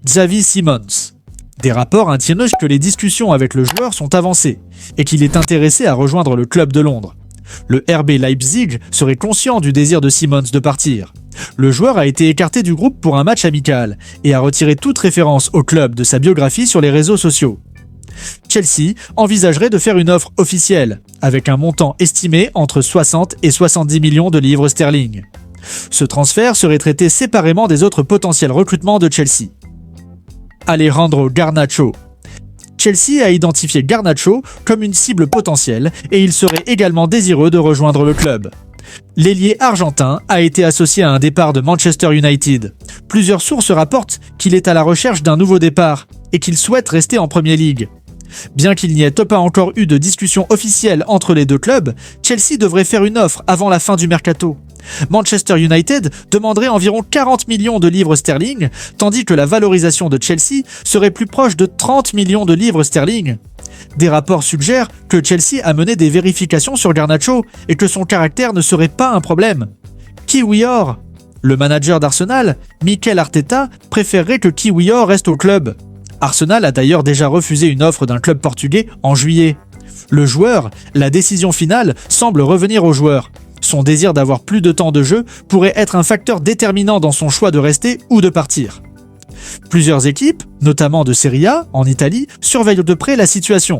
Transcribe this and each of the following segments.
Xavi Simons. Des rapports indiquent que les discussions avec le joueur sont avancées et qu'il est intéressé à rejoindre le club de Londres. Le RB Leipzig serait conscient du désir de Simons de partir. Le joueur a été écarté du groupe pour un match amical et a retiré toute référence au club de sa biographie sur les réseaux sociaux. Chelsea envisagerait de faire une offre officielle, avec un montant estimé entre 60 et 70 millions de livres sterling. Ce transfert serait traité séparément des autres potentiels recrutements de Chelsea. Alejandro Garnacho. Chelsea a identifié Garnacho comme une cible potentielle et il serait également désireux de rejoindre le club. L'ailier argentin a été associé à un départ de Manchester United. Plusieurs sources rapportent qu'il est à la recherche d'un nouveau départ et qu'il souhaite rester en Premier League. Bien qu'il n'y ait pas encore eu de discussion officielle entre les deux clubs, Chelsea devrait faire une offre avant la fin du mercato. Manchester United demanderait environ 40 millions de livres sterling, tandis que la valorisation de Chelsea serait plus proche de 30 millions de livres sterling. Des rapports suggèrent que Chelsea a mené des vérifications sur Garnacho et que son caractère ne serait pas un problème. Kiwior. Le manager d'Arsenal, Mikel Arteta, préférerait que Kiwior reste au club. Arsenal a d'ailleurs déjà refusé une offre d'un club portugais en juillet. Le joueur, la décision finale semble revenir au joueur. Son désir d'avoir plus de temps de jeu pourrait être un facteur déterminant dans son choix de rester ou de partir. Plusieurs équipes, notamment de Serie A en Italie, surveillent de près la situation.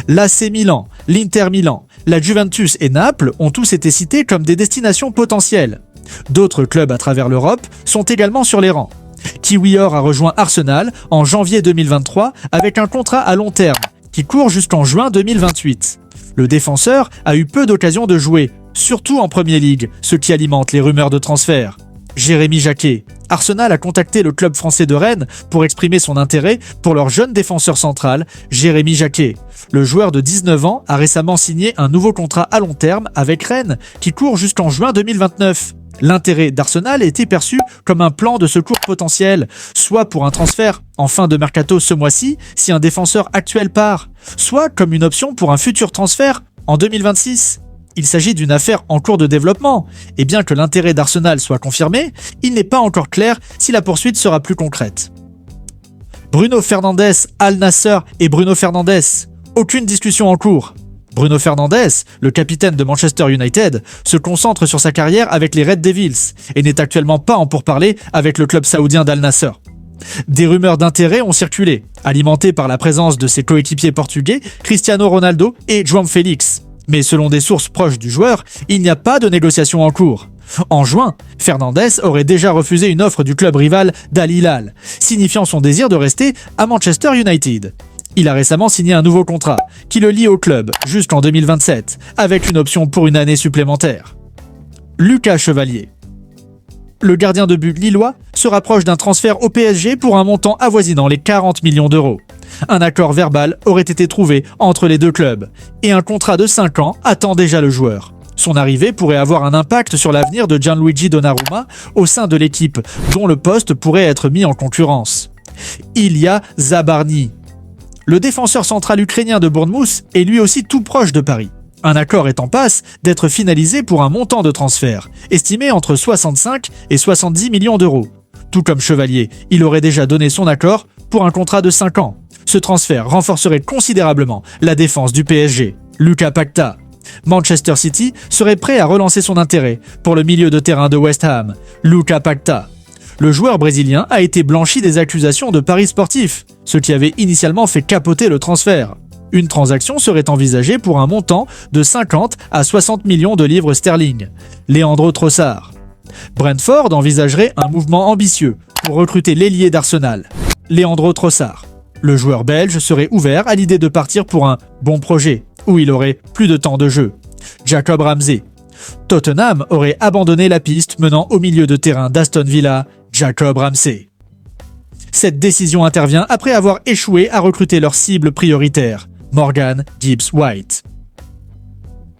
L'AC Milan, l'Inter Milan, la Juventus et Naples ont tous été cités comme des destinations potentielles. D'autres clubs à travers l'Europe sont également sur les rangs. Kiwior a rejoint Arsenal en janvier 2023 avec un contrat à long terme qui court jusqu'en juin 2028. Le défenseur a eu peu d'occasions de jouer, surtout en Premier League, ce qui alimente les rumeurs de transfert. Jérémy Jacquet. Arsenal a contacté le club français de Rennes pour exprimer son intérêt pour leur jeune défenseur central, Jérémy Jacquet. Le joueur de 19 ans a récemment signé un nouveau contrat à long terme avec Rennes qui court jusqu'en juin 2029. L'intérêt d'Arsenal était perçu comme un plan de secours potentiel, soit pour un transfert en fin de mercato ce mois-ci si un défenseur actuel part, soit comme une option pour un futur transfert en 2026. Il s'agit d'une affaire en cours de développement, et bien que l'intérêt d'Arsenal soit confirmé, il n'est pas encore clair si la poursuite sera plus concrète. Bruno Fernandes, Al Nassr et Bruno Fernandes. Aucune discussion en cours. Bruno Fernandes, le capitaine de Manchester United, se concentre sur sa carrière avec les Red Devils et n'est actuellement pas en pourparlers avec le club saoudien d'Al Nassr. Des rumeurs d'intérêt ont circulé, alimentées par la présence de ses coéquipiers portugais Cristiano Ronaldo et João Félix. Mais selon des sources proches du joueur, il n'y a pas de négociation en cours. En juin, Fernandes aurait déjà refusé une offre du club rival d'Al Hilal, signifiant son désir de rester à Manchester United. Il a récemment signé un nouveau contrat, qui le lie au club jusqu'en 2027, avec une option pour une année supplémentaire. Lucas Chevalier. Le gardien de but lillois se rapproche d'un transfert au PSG pour un montant avoisinant les 40 millions d'euros. Un accord verbal aurait été trouvé entre les deux clubs, et un contrat de 5 ans attend déjà le joueur. Son arrivée pourrait avoir un impact sur l'avenir de Gianluigi Donnarumma au sein de l'équipe, dont le poste pourrait être mis en concurrence. Ilya Zabarny. Le défenseur central ukrainien de Bournemouth est lui aussi tout proche de Paris. Un accord est en passe d'être finalisé pour un montant de transfert, estimé entre 65 et 70 millions d'euros. Tout comme Chevalier, il aurait déjà donné son accord pour un contrat de 5 ans. Ce transfert renforcerait considérablement la défense du PSG. Lucas Paqueta. Manchester City serait prêt à relancer son intérêt pour le milieu de terrain de West Ham, Lucas Paqueta. Le joueur brésilien a été blanchi des accusations de paris sportifs, ce qui avait initialement fait capoter le transfert. Une transaction serait envisagée pour un montant de 50 à 60 millions de livres sterling. Leandro Trossard. Brentford envisagerait un mouvement ambitieux pour recruter l'ailier d'Arsenal, Leandro Trossard. Le joueur belge serait ouvert à l'idée de partir pour un bon projet, où il aurait plus de temps de jeu. Jacob Ramsey. Tottenham aurait abandonné la piste menant au milieu de terrain d'Aston Villa, Jacob Ramsey. Cette décision intervient après avoir échoué à recruter leur cible prioritaire, Morgan Gibbs-White.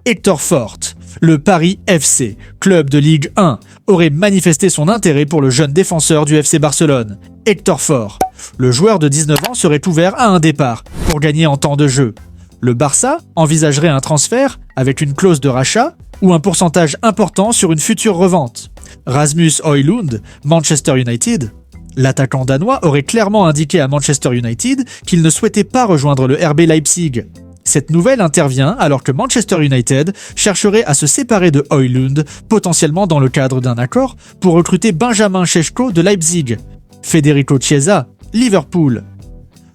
Hector Fort, le Paris FC, club de Ligue 1, aurait manifesté son intérêt pour le jeune défenseur du FC Barcelone, Hector Fort. Le joueur de 19 ans serait ouvert à un départ pour gagner en temps de jeu. Le Barça envisagerait un transfert avec une clause de rachat ou un pourcentage important sur une future revente. Rasmus Højlund, Manchester United. L'attaquant danois aurait clairement indiqué à Manchester United qu'il ne souhaitait pas rejoindre le RB Leipzig. Cette nouvelle intervient alors que Manchester United chercherait à se séparer de Højlund, potentiellement dans le cadre d'un accord, pour recruter Benjamin Šeško de Leipzig, Federico Chiesa, Liverpool.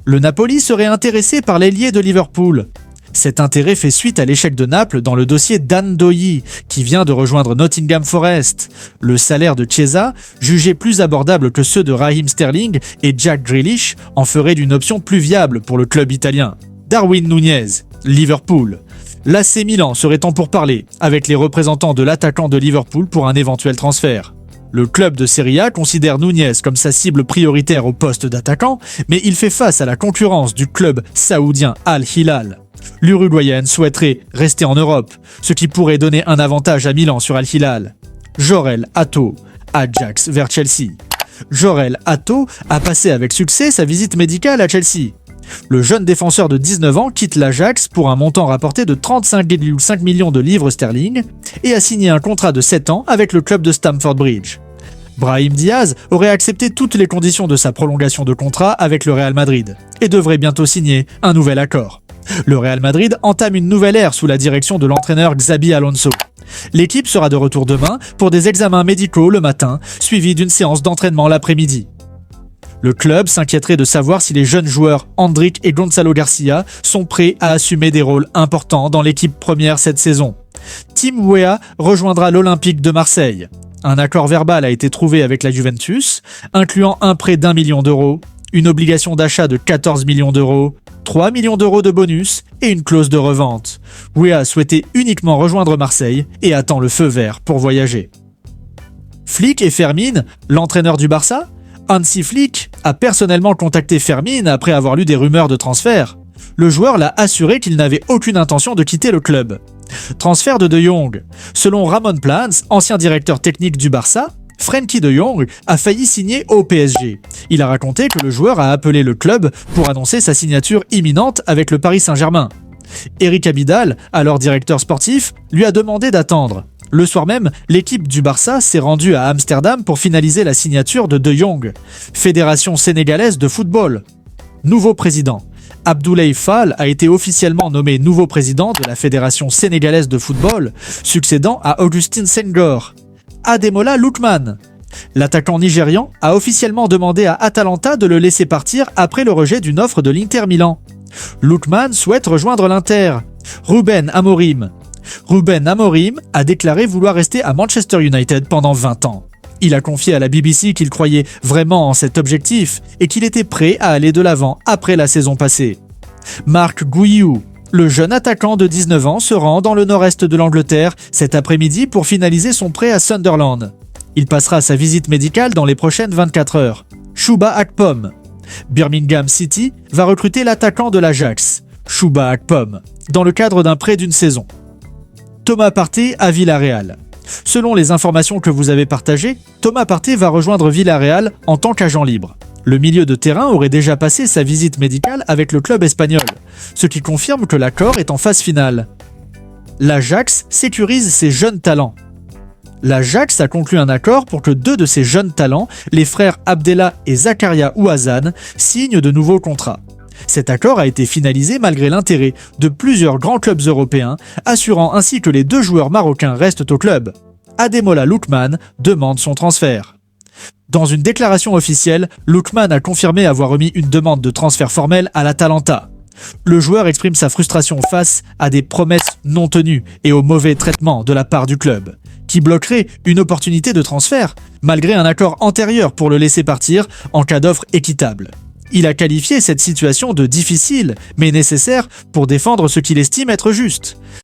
Le Napoli serait intéressé par l'ailier de Liverpool. Cet intérêt fait suite à l'échec de Naples dans le dossier Dan Doyi, qui vient de rejoindre Nottingham Forest. Le salaire de Chiesa, jugé plus abordable que ceux de Raheem Sterling et Jack Grealish, en ferait d'une option plus viable pour le club italien. Darwin Núñez, Liverpool. L'AC Milan serait en pourparlers avec les représentants de l'attaquant de Liverpool pour un éventuel transfert. Le club de Serie A considère Núñez comme sa cible prioritaire au poste d'attaquant, mais il fait face à la concurrence du club saoudien Al Hilal. L'Uruguayenne souhaiterait rester en Europe, ce qui pourrait donner un avantage à Milan sur Al Hilal. Jorel Hato, Ajax vers Chelsea. Jorel Hato a passé avec succès sa visite médicale à Chelsea. Le jeune défenseur de 19 ans quitte l'Ajax pour un montant rapporté de 35,5 millions de livres sterling et a signé un contrat de 7 ans avec le club de Stamford Bridge. Brahim Diaz aurait accepté toutes les conditions de sa prolongation de contrat avec le Real Madrid et devrait bientôt signer un nouvel accord. Le Real Madrid entame une nouvelle ère sous la direction de l'entraîneur Xabi Alonso. L'équipe sera de retour demain pour des examens médicaux le matin, suivis d'une séance d'entraînement l'après-midi. Le club s'inquiéterait de savoir si les jeunes joueurs Endrick et Gonzalo Garcia sont prêts à assumer des rôles importants dans l'équipe première cette saison. Tim Weah rejoindra l'Olympique de Marseille. Un accord verbal a été trouvé avec la Juventus, incluant un prêt d'1 million d'euros, une obligation d'achat de 14 millions d'euros, 3 millions d'euros de bonus et une clause de revente. Weah souhaitait uniquement rejoindre Marseille et attend le feu vert pour voyager. Flick et Fermin, l'entraîneur du Barça? Hansi Flick a personnellement contacté Fermin après avoir lu des rumeurs de transfert. Le joueur l'a assuré qu'il n'avait aucune intention de quitter le club. Transfert de Jong. Selon Ramon Plans, ancien directeur technique du Barça, Frenkie de Jong a failli signer au PSG. Il a raconté que le joueur a appelé le club pour annoncer sa signature imminente avec le Paris Saint-Germain. Eric Abidal, alors directeur sportif, lui a demandé d'attendre. Le soir même, l'équipe du Barça s'est rendue à Amsterdam pour finaliser la signature de Jong. Fédération sénégalaise de football. Nouveau président. Abdoulaye Fall a été officiellement nommé nouveau président de la Fédération sénégalaise de football, succédant à Augustin Senghor. Ademola Lookman. L'attaquant nigérian a officiellement demandé à Atalanta de le laisser partir après le rejet d'une offre de l'Inter Milan. Lookman souhaite rejoindre l'Inter. Ruben Amorim. Ruben Amorim a déclaré vouloir rester à Manchester United pendant 20 ans. Il a confié à la BBC qu'il croyait vraiment en cet objectif et qu'il était prêt à aller de l'avant après la saison passée. Marc Guiu, le jeune attaquant de 19 ans, se rend dans le nord-est de l'Angleterre cet après-midi pour finaliser son prêt à Sunderland. Il passera sa visite médicale dans les prochaines 24 heures. Chouba Akpom. Birmingham City va recruter l'attaquant de l'Ajax, Chouba Akpom, dans le cadre d'un prêt d'une saison. Thomas Partey à Villarreal. Selon les informations que vous avez partagées, Thomas Partey va rejoindre Villarreal en tant qu'agent libre. Le milieu de terrain aurait déjà passé sa visite médicale avec le club espagnol, ce qui confirme que l'accord est en phase finale. L'Ajax sécurise ses jeunes talents. L'Ajax a conclu un accord pour que 2 de ses jeunes talents, les frères Abdellah et Zakaria Ouazzane, signent de nouveaux contrats. Cet accord a été finalisé malgré l'intérêt de plusieurs grands clubs européens, assurant ainsi que les 2 joueurs marocains restent au club. Ademola Lookman demande son transfert. Dans une déclaration officielle, Lookman a confirmé avoir remis une demande de transfert formelle à l'Atalanta. Le joueur exprime sa frustration face à des promesses non tenues et au mauvais traitement de la part du club, qui bloquerait une opportunité de transfert, malgré un accord antérieur pour le laisser partir en cas d'offre équitable. Il a qualifié cette situation de difficile, mais nécessaire pour défendre ce qu'il estime être juste.